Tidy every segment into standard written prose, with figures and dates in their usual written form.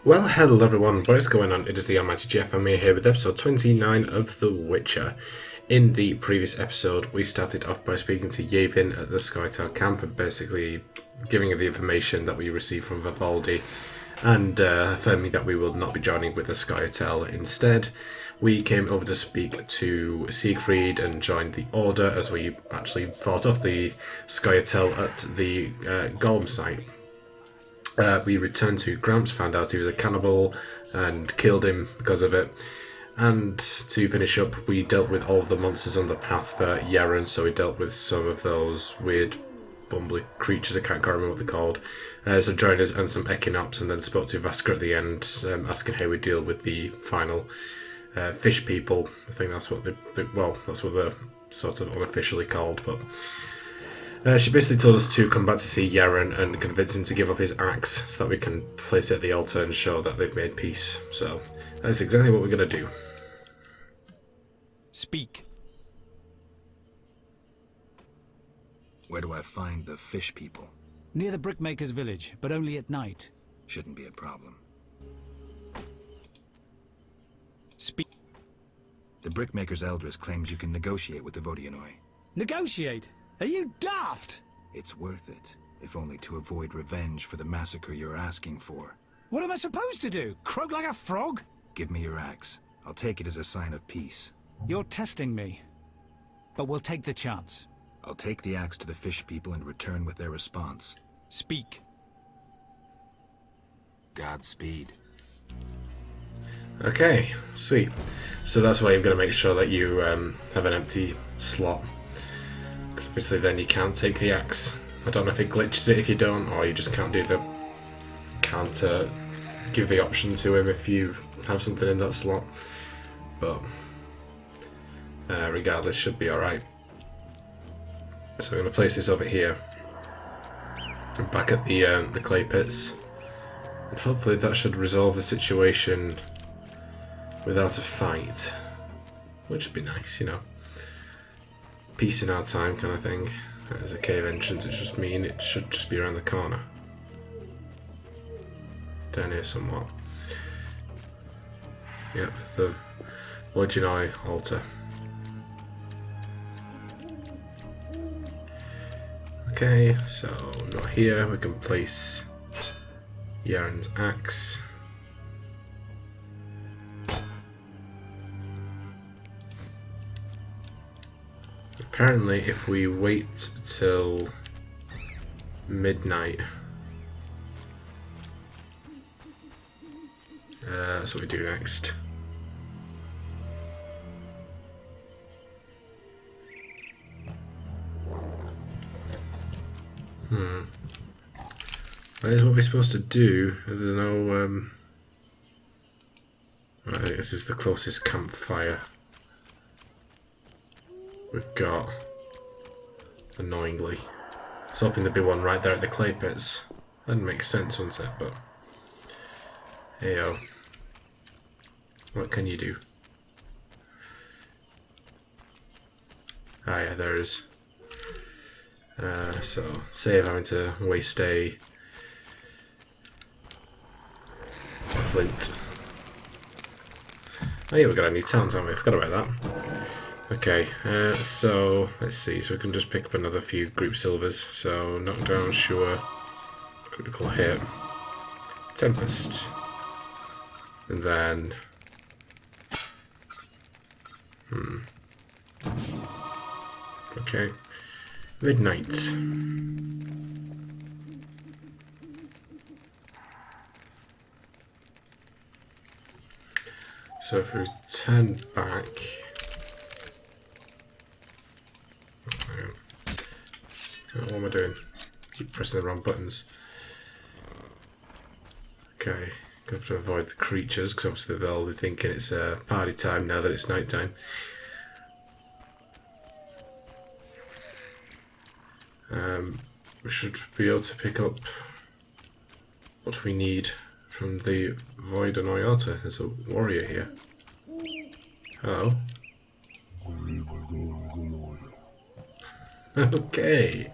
Well, hello everyone, what is going on? It is the Almighty Geoff, and we're here with episode 29 of The Witcher. In the previous episode, we started off by speaking to Yaren at the Skytower camp and basically giving her the information that we received from Vivaldi and affirming that we will not be joining with the Skytower. Instead, we came over to speak to Siegfried and joined the Order as we actually fought off the Skytower at the Golem site. We returned to Gramps, found out he was a cannibal and killed him because of it. And to finish up, we dealt with all of the monsters on the path for Yaren, so we dealt with some of those weird bumbly creatures, I can't remember what they're called. Some joiners and some echinops, and then spoke to Vasker at the end, asking how we deal with the final fish people. I think that's what that's what they're sort of unofficially called, but... she basically told us to come back to see Yaren and convince him to give up his axe so that we can place it at the altar and show that they've made peace. So that's exactly what we're going to do. Speak. Where do I find the fish people? Near the brickmaker's village, but only at night. Shouldn't be a problem. Speak. The brickmaker's elders claims you can negotiate with the Vodyanoys. Negotiate? Are you daft? It's worth it, if only to avoid revenge for the massacre you're asking for. What am I supposed to do? Croak like a frog? Give me your axe. I'll take it as a sign of peace. You're testing me. But we'll take the chance. I'll take the axe to the fish people and return with their response. Speak. Godspeed. Okay, sweet. So that's why you've got to make sure that you have an empty slot. Because obviously then you can't take the axe. I don't know if it glitches it if you don't, or you just can't do the... can't give the option to him if you have something in that slot. But regardless, should be alright. So we're going to place this over here. And back at the clay pits. And hopefully that should resolve the situation without a fight. Which would be nice, you know. Peace in our time kind of thing. There's a cave entrance, it's just mean it should just be around the corner. Down here somewhat. Yep, the Vodyanoys altar. Okay, so not here, we can place Yaren's axe. Apparently, if we wait till midnight, that's what we do next. That is what we're supposed to do. I don't know. I think this is the closest campfire we've got, annoyingly. I was hoping there'd be one right there at the clay pits. That'd make sense, wouldn't it? But heyo, what can you do? Ah yeah, there is. So save having to waste a flint. Oh yeah, we've got a new talent, haven't we? I forgot about that. Okay, so let's see. So we can just pick up another few group silvers. So knockdown, sure. Critical hit. Tempest. And then... Okay. Midnight. So if we turn back... What am I doing? Keep pressing the wrong buttons. Okay, have to avoid the creatures because obviously they'll be thinking it's party time now that it's night time. We should be able to pick up what we need from the Vodyanoys altar. There's a warrior here. Hello. Okay.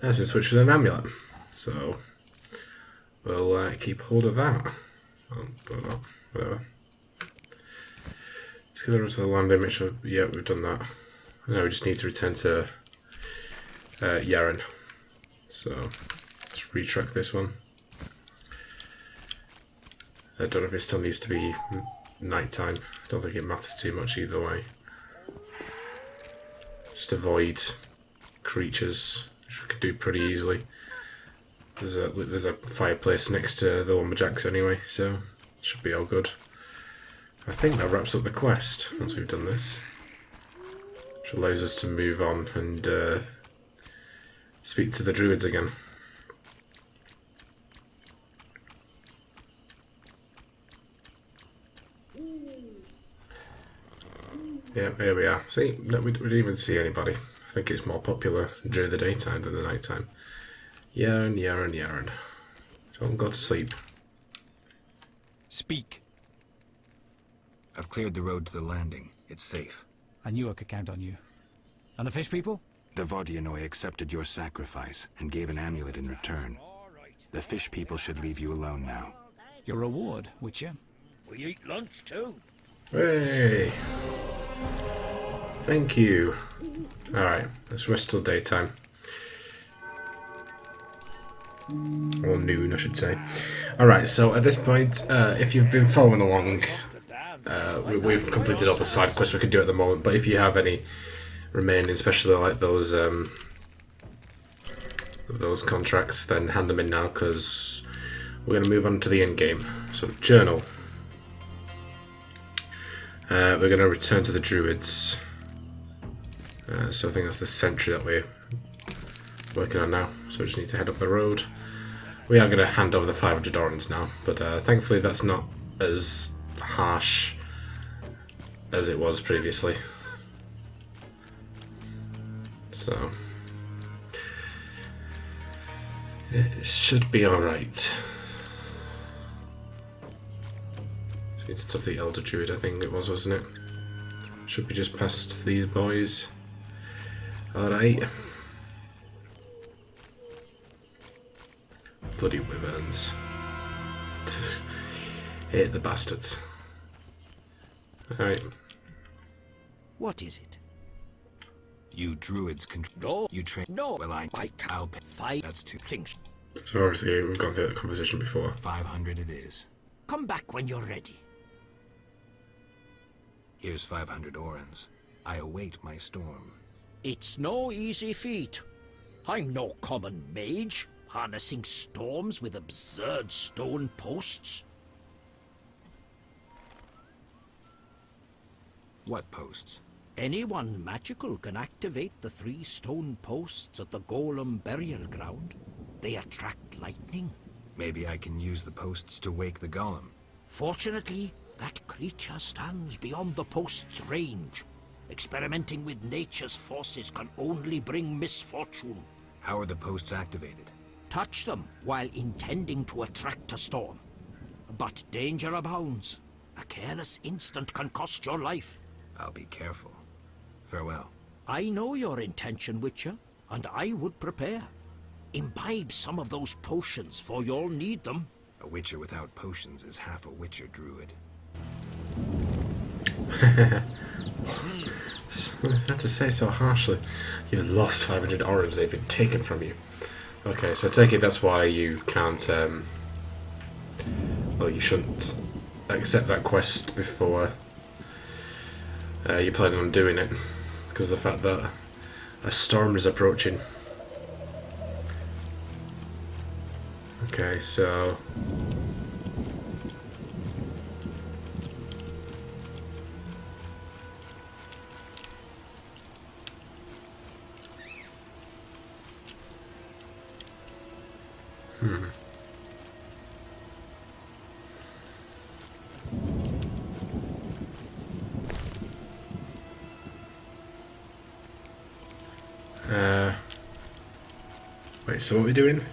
That's been switched with an amulet. So we'll keep hold of that. Whatever. Let's get over to the landing, make sure, yeah, we've done that. Now we just need to return to Yaren. So, let's retrack this one. I don't know if it still needs to be nighttime. I don't think it matters too much either way. Just avoid creatures, which we could do pretty easily. There's a fireplace next to the lumberjacks anyway, so it should be all good. I think that wraps up the quest once we've done this, which allows us to move on and speak to the druids again. Yeah, here we are. See, no, we didn't even see anybody. I think it's more popular during the daytime than the nighttime. Yaren. Don't go to sleep. Speak. I've cleared the road to the landing. It's safe. I knew I could count on you. And the fish people? The Vodyanoys accepted your sacrifice and gave an amulet in return. The fish people should leave you alone now. Your reward, Witcher. We eat lunch too. Hey! Thank you. Alright, let's rest till daytime. Or noon, I should say. Alright, so at this point, if you've been following along, we've completed all the side quests we could do at the moment, but if you have any remaining, especially like those contracts, then hand them in now, because we're going to move on to the end game. So, journal. We're going to return to the druids. So I think that's the sentry that we're working on now. So we just need to head up the road. We are going to hand over the 500 orans now, but thankfully that's not as harsh as it was previously. So it should be alright. So we need to talk to the Elder Druid, I think it was, wasn't it? Should be just past these boys. Alright. Bloody wyverns. Hate the bastards. Alright. What is it? You druids control. No. You train. No. Well, I'll pay. Five. That's 2 things. So obviously we've gone through that conversation before. 500 it is. Come back when you're ready. Here's 500 orans. I await my storm. It's no easy feat. I'm no common mage, harnessing storms with absurd stone posts. What posts? Anyone magical can activate the 3 stone posts at the Golem burial ground. They attract lightning. Maybe I can use the posts to wake the golem. Fortunately, that creature stands beyond the post's range. Experimenting with nature's forces can only bring misfortune. How are the posts activated? Touch them while intending to attract a storm. But danger abounds. A careless instant can cost your life. I'll be careful. Farewell. I know your intention, Witcher, and I would prepare. Imbibe some of those potions, for you'll need them. A witcher without potions is half a witcher druid. I have to say so harshly. You've lost 500 orans, they've been taken from you. Okay, so I take it that's why you can't, well, you shouldn't accept that quest before you're planning on doing it, because of the fact that a storm is approaching. Okay, so wait, so what are we doing?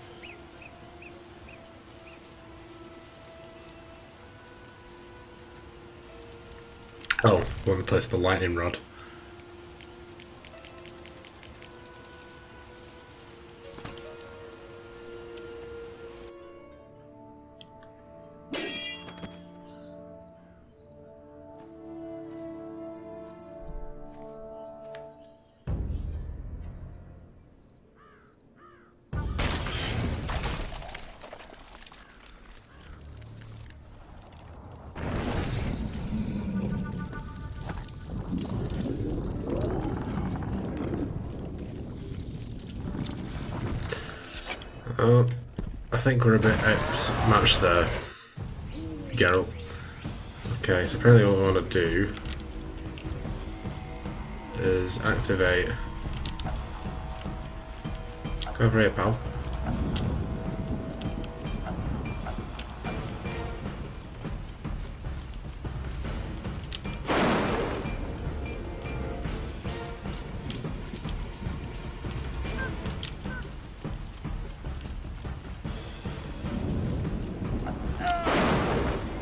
Oh, we want to place the lightning rod. Oh, I think we're a bit outmatched there, Geralt. Okay, so apparently what we want to do is activate. Go over here, pal.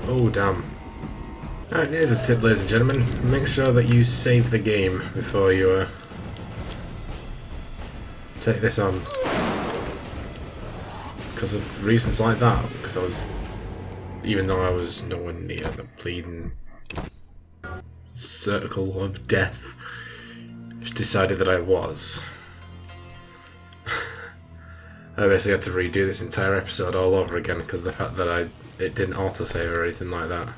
Oh, damn. Alright, here's a tip, ladies and gentlemen. Make sure that you save the game before you take this on. Because of reasons like that. Because I was... Even though I was nowhere near the bleeding circle of death, just decided that I was. I basically had to redo this entire episode all over again because of the fact that it didn't autosave or anything like that.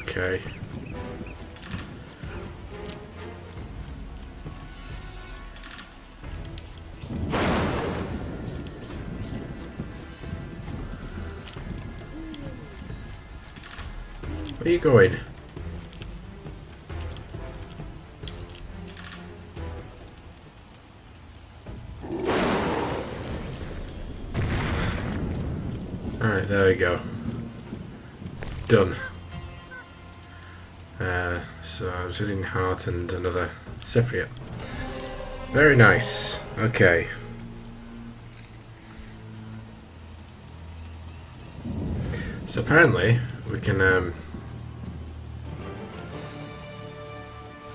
Okay. Where are you going? Alright, there we go. Done. So I'm sitting heart and another Sephirot. Very nice. Okay. So apparently we can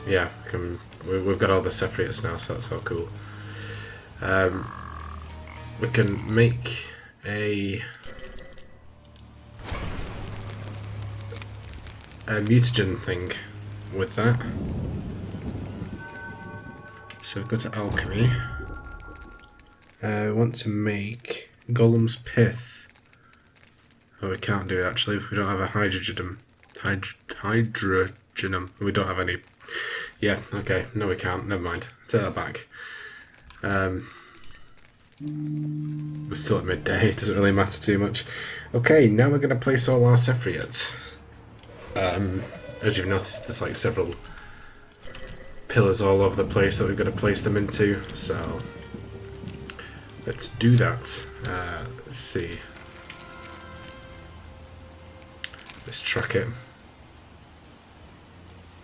yeah, we've got all the Sephirots now, so that's all cool. We can make a mutagen thing with that. So go to alchemy. I want to make Golem's pith. Oh, we can't do it actually if we don't have a hydrogenum. Hydrogenum. We don't have any. Yeah, okay. No, we can't. Never mind. Take that back. We're still at midday. It doesn't really matter too much. Okay, now we're going to place all our Sephirots. As you've noticed, there's like several pillars all over the place that we've got to place them into. So let's do that. Let's see. Let's track it.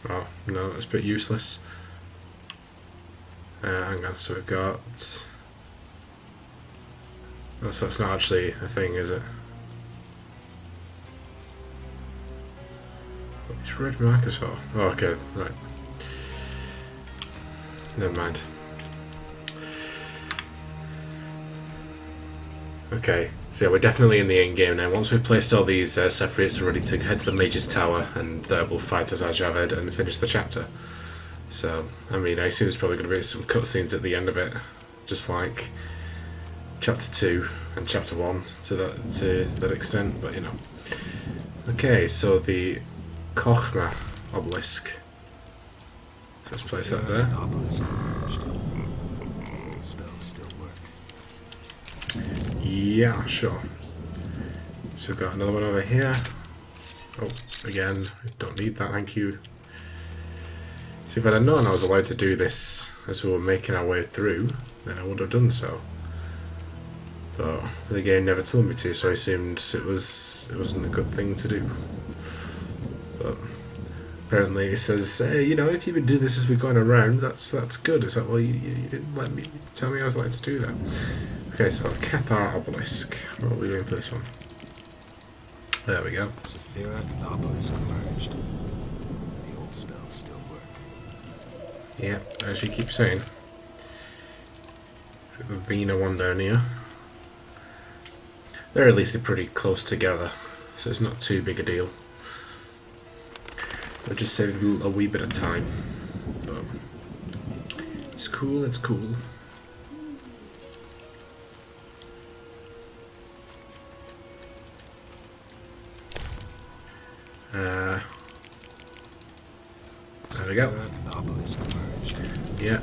Oh, no, that's a bit useless. Hang on, so we've got... Oh, so that's not actually a thing, is it? What's red markers for? Oh, okay, right. Never mind. Okay, so yeah, we're definitely in the end game now. Once we've placed all these Sephirots, we're ready to head to the Mage's Tower, and there we'll fight Azar Javed and finish the chapter. So, I mean, I assume there's probably going to be some cutscenes at the end of it, just like Chapter 2 and Chapter 1 to that extent, but you know. Okay, so the Kauffman Obelisk. So let's place that there. Yeah, sure. So we've got another one over here. Oh, again, don't need that, thank you. See, if I'd have known I was allowed to do this as we were making our way through, then I would have done so. But the game never told me to, so I assumed it wasn't a good thing to do. But apparently it says, hey, you know, if you've been doing this as we're going around, that's good. It's like, well, you didn't let me tell me I was allowed to do that. Okay, so Kauffman Obelisk. What are we doing for this one? There we go. Sephirot and Obelisk merged. The old spells still work. Yeah, as you keep saying. The Vina one down here. They're at least pretty close together, so it's not too big a deal. They'll just save a wee bit of time. But It's cool, it's cool. There we go. Yeah,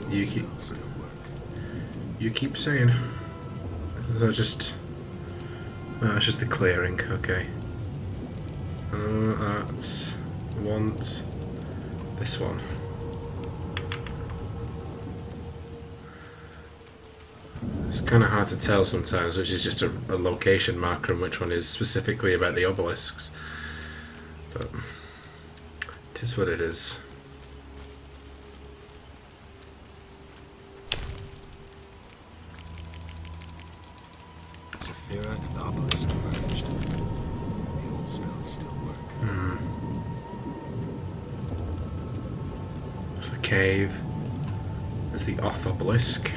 you keep saying. That's just the clearing. Okay. That's want this one. It's kind of hard to tell sometimes which is just a location marker and which one is specifically about the obelisks. But it is what it is. Sephirot and obelisk merged. The old spells still work. There's the cave. There's the off obelisk.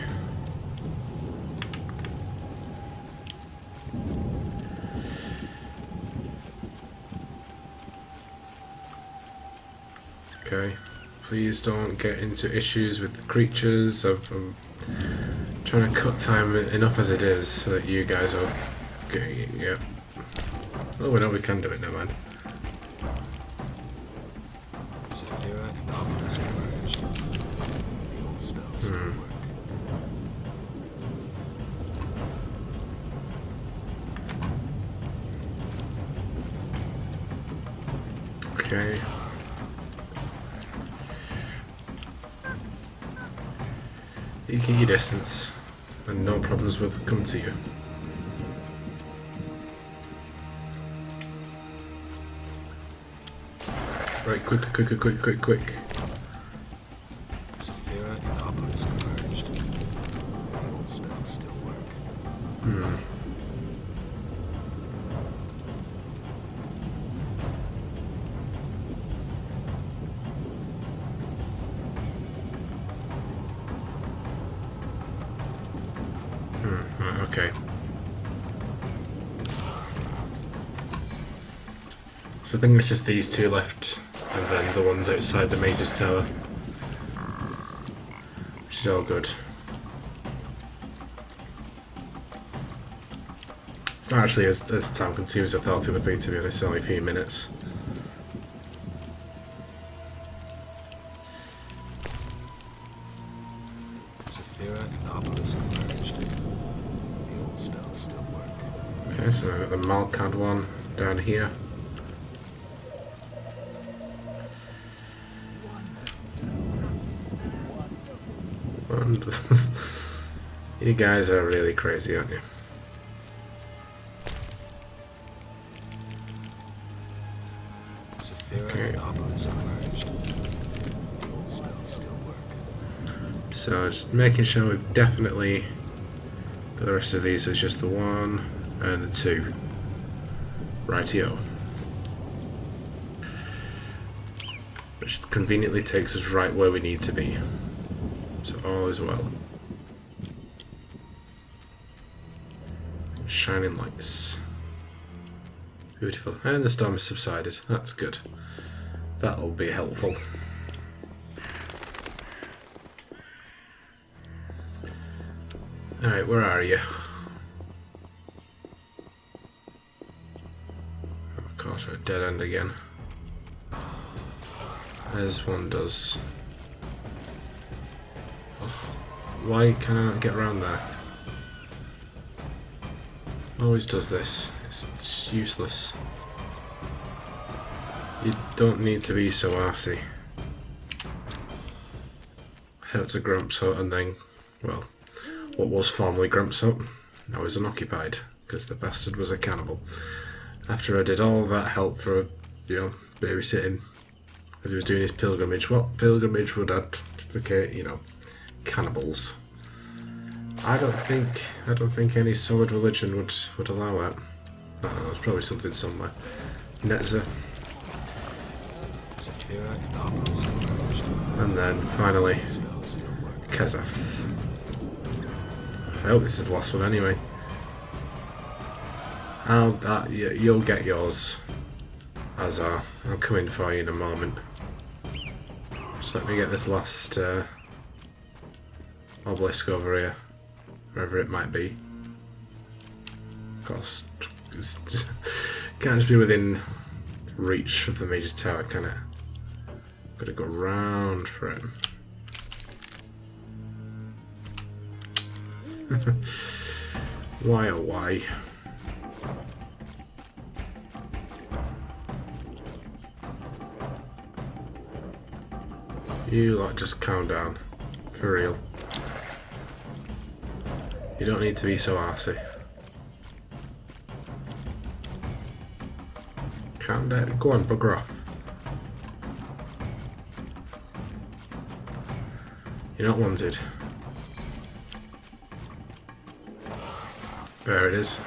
Okay, please don't get into issues with the creatures. I'm trying to cut time enough as it is so that you guys are getting. Yeah. Oh, we know we can do it now, man. Sephirot and obelisk merged. The old spells still work. Okay. You keep your distance, and no problems will come to you. Right, quick. Sephirot and obelisk merged. The old spells still work. Right, okay. So I think it's just these two left, and then the ones outside the Mage's Tower. Which is all good. It's not actually as time consuming as I thought it would be, to be honest. It's only a few minutes. Sephirot and obelisk merged. The old spells still work. Okay, so I've got the Malcad one down here. Wonderful. You guys are really crazy, aren't you? Sephirot Okay. and obelisk merged. The old spells still work. So just making sure we've definitely got the rest of these as just the one and the two. Rightio. Which conveniently takes us right where we need to be. So all is well. Shining lights. Beautiful. And the storm has subsided. That's good. That'll be helpful. Alright, where are you? Of course, we're at dead end again. As one does. Oh, why can I not get around there? Always does this. It's useless. You don't need to be so arsey. Head to Grumps Hut and then, well, what was formerly Grumps Hut now is unoccupied because the bastard was a cannibal. After I did all that help for, babysitting as he was doing his pilgrimage. What pilgrimage would advocate, cannibals? I don't think any solid religion would allow that. I don't know, there's probably something somewhere. Netza. And then finally Kezaf. I hope this is the last one anyway. You'll get yours, Azar. I'll come in for you in a moment. Just let me get this last obelisk over here, wherever it might be. Of course, can't just be within reach of the Mage's Tower, can it? Gotta go round for it. Why oh why? You lot just calm down. For real. You don't need to be so arsey. Calm down. Go on, bugger off. You're not wanted. There it is.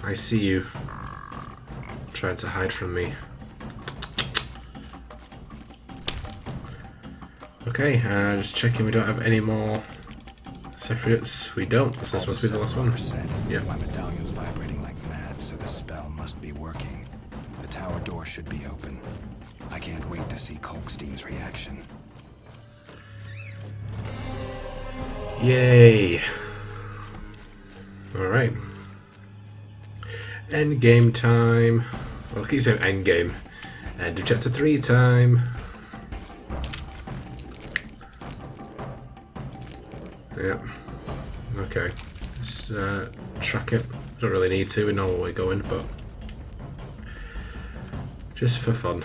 I see you. Trying to hide from me. Okay, just checking we don't have any more Sephirots. We don't, so this must be the last one. Yeah. My medallion's vibrating like mad, so the spell must be working. The tower door should be open. I can't wait to see Kalkstein's reaction. Yay! Alright. End game time. Well, I keep saying end game. End of chapter 3 time. Yep. Okay. Let's track it. Don't really need to, we know where we're going, but just for fun.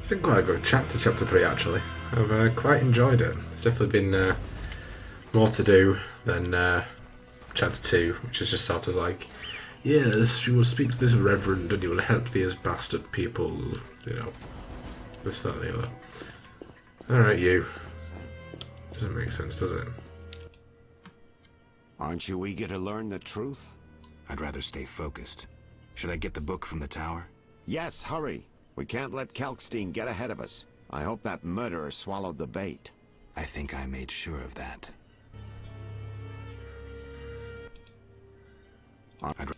It's been quite a good chapter 3 actually. I've quite enjoyed it. It's definitely been more to do than chapter 2, which is just sort of like, yes, you will speak to this reverend and you will help these bastard people, you know. This, that, the other. Alright, you. Doesn't make sense, does it? Aren't you eager to learn the truth? I'd rather stay focused. Should I get the book from the tower? Yes, hurry. We can't let Kalkstein get ahead of us. I hope that murderer swallowed the bait. I think I made sure of that.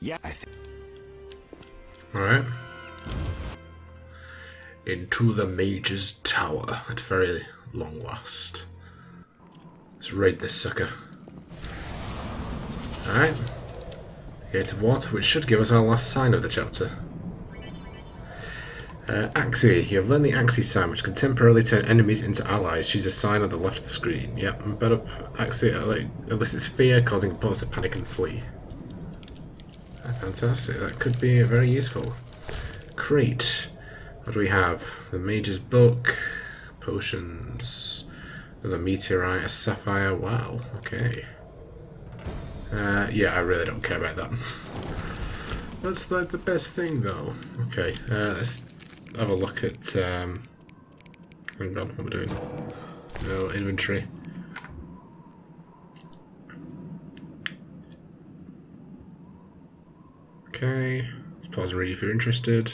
Yeah, Alright. Into the Mage's Tower at very long last. Let's raid this sucker. Alright. Gate of Water, which should give us our last sign of the chapter. Axie. You have learned the Axie sign, which can temporarily turn enemies into allies. Choose a sign on the left of the screen. Yep, bet up Axie elicits fear, causing opponents to panic and flee. Fantastic, that could be very useful. Crate. What do we have? The Mage's Book, potions, another meteorite, a sapphire. Wow, okay. Yeah, I really don't care about that. That's like the best thing though. Okay, let's have a look at hang on, what am I doing? No, inventory. Okay, let's pause and read if you're interested.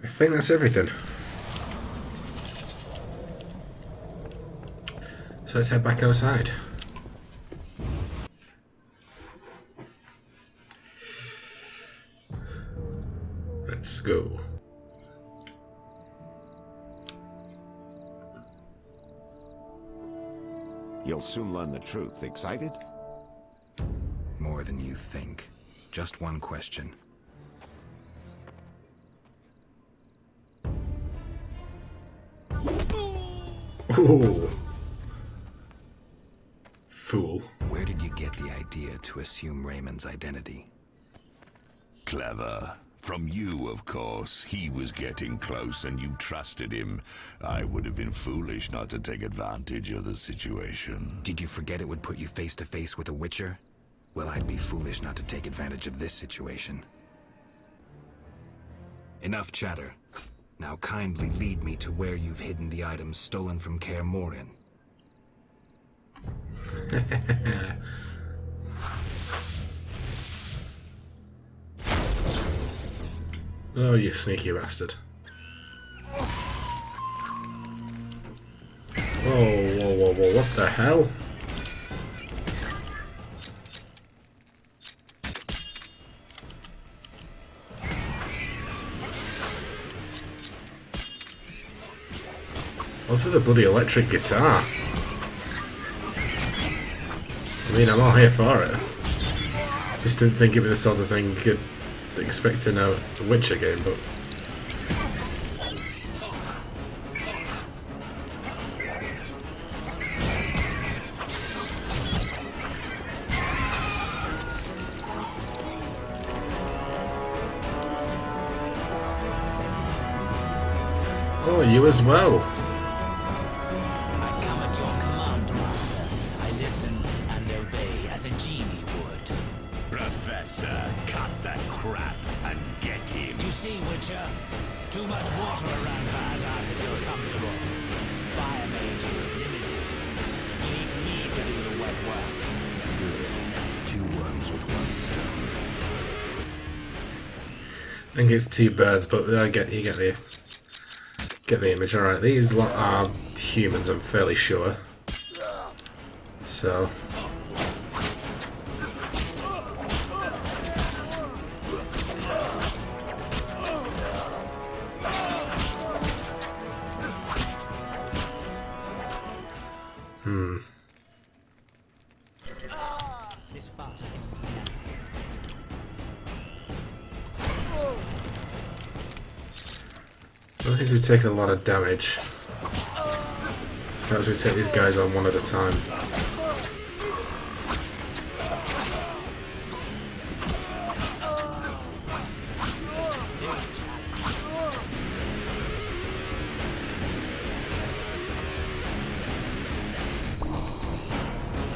I think that's everything. So let's head back outside. Let's go. You'll soon learn the truth. Excited? More than you think. Just one question. Ooh. Fool. Where did you get the idea to assume Raymond's identity? Clever. From you, of course. He was getting close and you trusted him. I would have been foolish not to take advantage of the situation. Did you forget it would put you face to face with a Witcher? Well, I'd be foolish not to take advantage of this situation. Enough chatter. Now kindly lead me to where you've hidden the items stolen from Kaer Morhen. Oh, you sneaky bastard. Whoa, what the hell? What's with the bloody electric guitar? I mean, I'm all here for it. Just didn't think it'd be the sort of thing you could expect in a Witcher game, but... Oh, you as well. I come at your command, Master. I listen and obey as a genie would. Professor, cut that crap and get him. You see, Witcher? Too much water around for Azar to feel comfortable. Fire mage is limited. He needs me to do the wet work. Good. 2 worms with 1 stone. I think it's 2 birds, but you get the image. Alright, these lot are humans, I'm fairly sure. So... This fast thing's I don't think we've taken a lot of damage. So perhaps we take these guys on one at a time.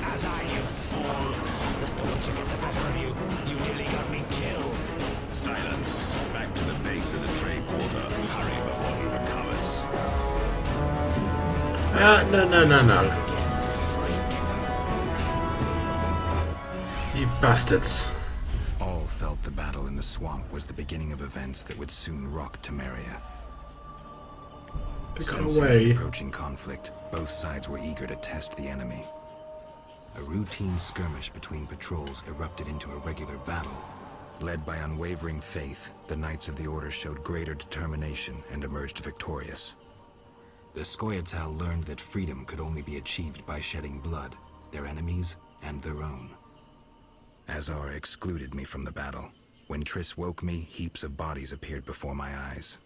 Azar, you fool! Let the Witcher get the better of you. You nearly got me killed. Silence. Back to the base of the trade quarter. Hurry before he recovers. No. Again, freak. You bastards. All felt the battle in the swamp was the beginning of events that would soon rock Temeria. They got Sensing the away. approaching conflict, both sides were eager to test the enemy. A routine skirmish between patrols erupted into a regular battle. Led by unwavering faith, the Knights of the Order showed greater determination and emerged victorious. The Scoia'tael learned that freedom could only be achieved by shedding blood, their enemies and their own. Azar excluded me from the battle. When Triss woke me, heaps of bodies appeared before my eyes.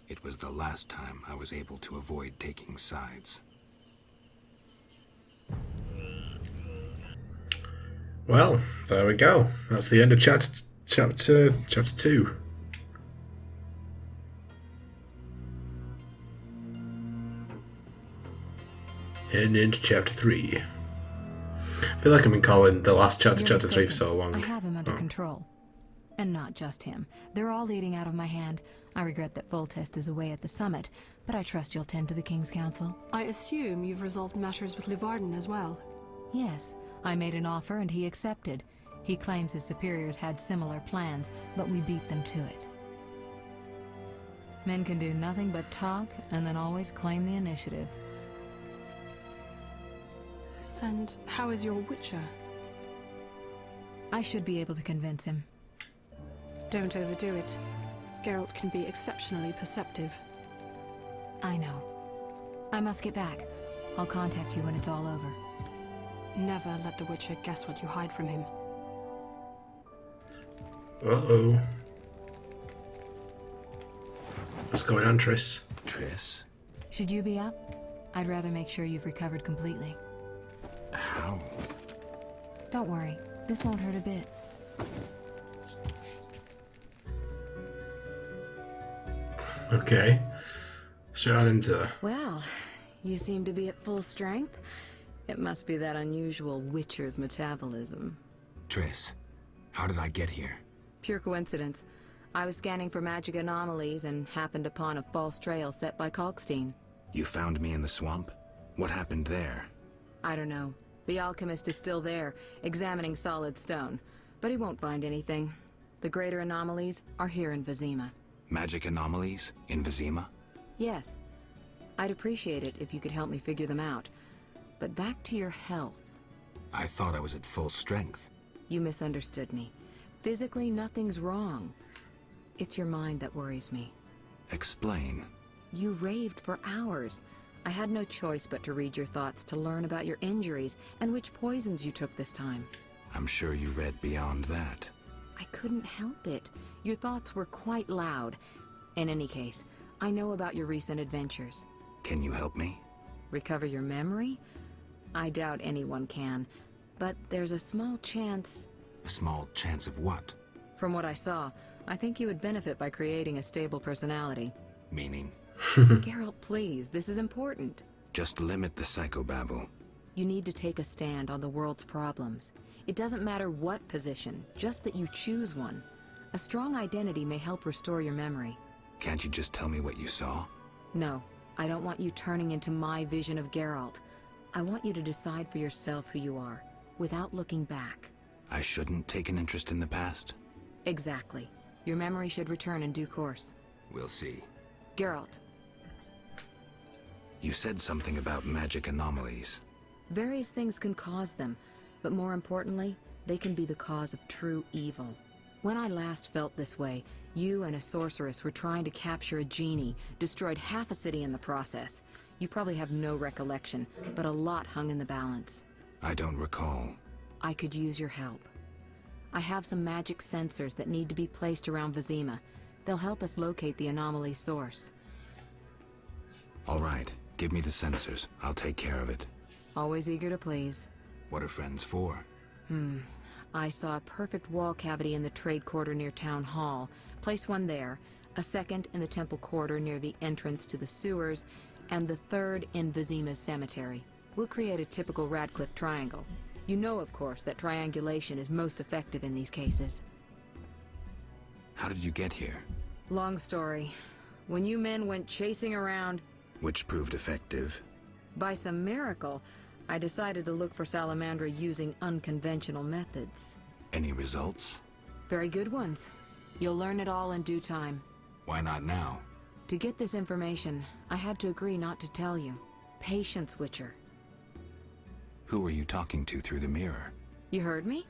It was the last time I was able to avoid taking sides. Well, there we go. That's the end of chapter 2. Heading into chapter 3. I feel like I've been calling the last chapter You're chapter 3 for mistaken. so long. I have him under Oh. control. And not just him. They're all leading out of my hand. I regret that Voltest is away at the summit, but I trust you'll tend to the King's Council. I assume you've resolved matters with Luvarden as well. Yes, I made an offer and he accepted. He claims his superiors had similar plans, but we beat them to it. Men can do nothing but talk and then always claim the initiative. And how is your Witcher? I should be able to convince him. Don't overdo it. Geralt can be exceptionally perceptive. I know. I must get back. I'll contact you when it's all over. Never let the Witcher guess what you hide from him. Uh-oh. What's going on, Triss? Triss? Should you be up? I'd rather make sure you've recovered completely. How? Don't worry. This won't hurt a bit. Okay. Straight on into... Well, you seem to be at full strength. It must be that unusual Witcher's metabolism. Triss, how did I get here? Pure coincidence. I was scanning for magic anomalies and happened upon a false trail set by Kalkstein. You found me in the swamp? What happened there? I don't know. The alchemist is still there, examining solid stone. But he won't find anything. The greater anomalies are here in Vizima. Magic anomalies? In Vizima? Yes. I'd appreciate it if you could help me figure them out. But back to your health. I thought I was at full strength. You misunderstood me. Physically, nothing's wrong. It's your mind that worries me. Explain. You raved for hours. I had no choice but to read your thoughts to learn about your injuries and which poisons you took this time. I'm sure you read beyond that. I couldn't help it. Your thoughts were quite loud. In any case, I know about your recent adventures. Can you help me? Recover your memory? I doubt anyone can, but there's a small chance... A small chance of what? From what I saw, I think you would benefit by creating a stable personality. Meaning? Geralt, please, this is important. Just limit the psychobabble. You need to take a stand on the world's problems. It doesn't matter what position, just that you choose one. A strong identity may help restore your memory. Can't you just tell me what you saw? No, I don't want you turning into my vision of Geralt. I want you to decide for yourself who you are, without looking back. I shouldn't take an interest in the past? Exactly. Your memory should return in due course. We'll see. Geralt. You said something about magic anomalies. Various things can cause them, but more importantly, they can be the cause of true evil. When I last felt this way, you and a sorceress were trying to capture a genie, destroyed half a city in the process. You probably have no recollection, but a lot hung in the balance. I don't recall. I could use your help. I have some magic sensors that need to be placed around Vizima. They'll help us locate the anomaly's source. All right, give me the sensors. I'll take care of it. Always eager to please. What are friends for? I saw a perfect wall cavity in the trade quarter near Town Hall. Place one there, a second in the temple quarter near the entrance to the sewers, and the third in Vizima's cemetery. We'll create a typical Radcliffe triangle. You know, of course, that triangulation is most effective in these cases. How did you get here? Long story. When you men went chasing around... Which proved effective. By some miracle, I decided to look for Salamandra using unconventional methods. Any results? Very good ones. You'll learn it all in due time. Why not now? To get this information, I had to agree not to tell you. Patience, Witcher. Who were you talking to through the mirror? You heard me?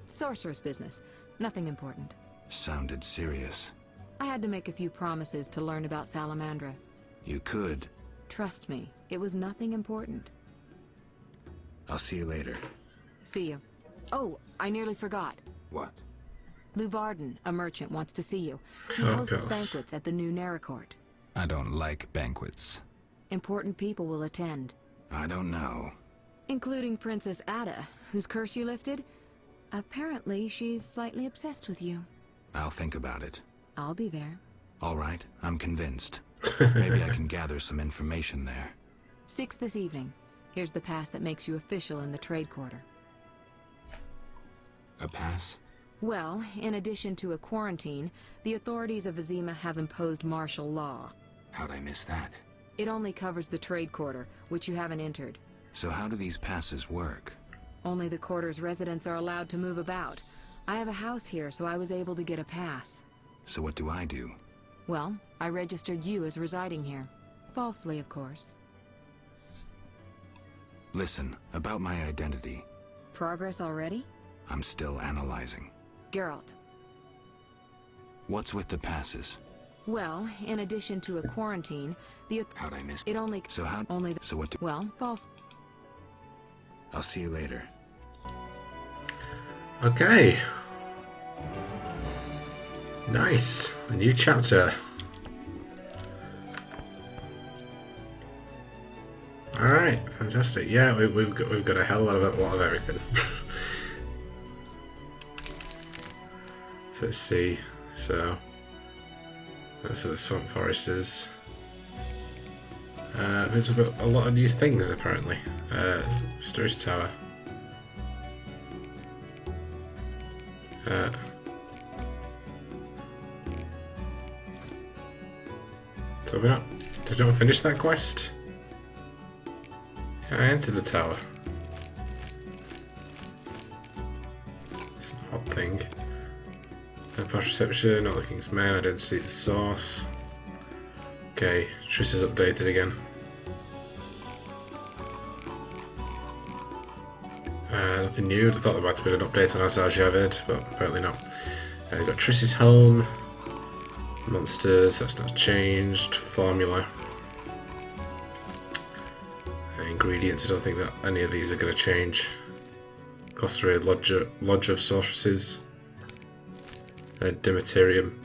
Sorceress business. Nothing important. Sounded serious. I had to make a few promises to learn about Salamandra. You could. Trust me, it was nothing important. I'll see you later. See you. Oh, I nearly forgot. What? Luvarden, a merchant, wants to see you. He Oh, hosts gosh. banquets at the new Naracourt. I don't like banquets. Important people will attend. I don't know. Including Princess Ada, whose curse you lifted. Apparently, she's slightly obsessed with you. I'll think about it. I'll be there. All right, I'm convinced. Maybe I can gather some information there. 6 this evening. Here's the pass that makes you official in the trade quarter. A pass? Well, in addition to a quarantine, the authorities of Vizima have imposed martial law. How'd I miss that? It only covers the trade quarter, which you haven't entered. So how do these passes work? Only the quarter's residents are allowed to move about. I have a house here, so I was able to get a pass. So what do I do? Well, I registered you as residing here. Falsely, of course. Listen, about my identity. Progress already? I'm still analyzing. Geralt. What's with the passes? Well, in addition to a quarantine, How'd I miss it only... So how... Only... So what do... Well, false... I'll see you later. Okay. Nice. A new chapter. Alright, fantastic. Yeah, we've got a hell of a lot of everything. So let's see. So that's what the Swamp Forest is. There's a lot of new things apparently. Storage Tower. So have we not? Did you not finish that quest? I entered the tower. It's an odd thing. No past reception, not the King's Men, identity the source. Okay, Triss is updated again. Nothing new. I thought there might have been an update on Azar Javed, but apparently not. We've got Triss's home. Monsters, that's not changed. Formula. Ingredients, I don't think that any of these are going to change. Glossary, Lodge of Sorceresses. Dematerium.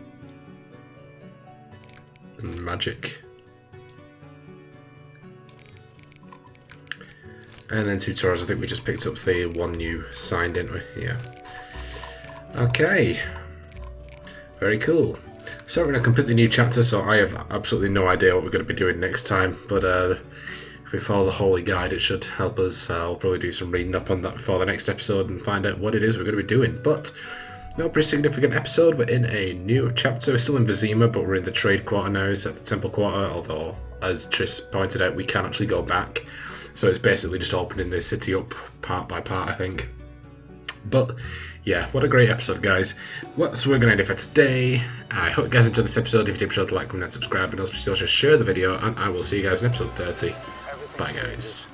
And magic. And then tutorials, I think we just picked up the one new sign, didn't we? Yeah. Okay. Very cool. So we're in a completely new chapter, so I have absolutely no idea what we're going to be doing next time, but if we follow the Holy Guide, it should help us. I'll probably do some reading up on that before the next episode and find out what it is we're going to be doing. But, no, pretty significant episode. We're in a new chapter. We're still in Vizima, but we're in the trade quarter now. It's at the temple quarter, although, as Tris pointed out, we can actually go back. So it's basically just opening the city up part by part, I think. But, yeah, what a great episode, guys. Well, so we're going to end it for today. I hope you guys enjoyed this episode. If you did, be sure to like, comment, and subscribe, and also share the video, and I will see you guys in episode 30. Bye, guys.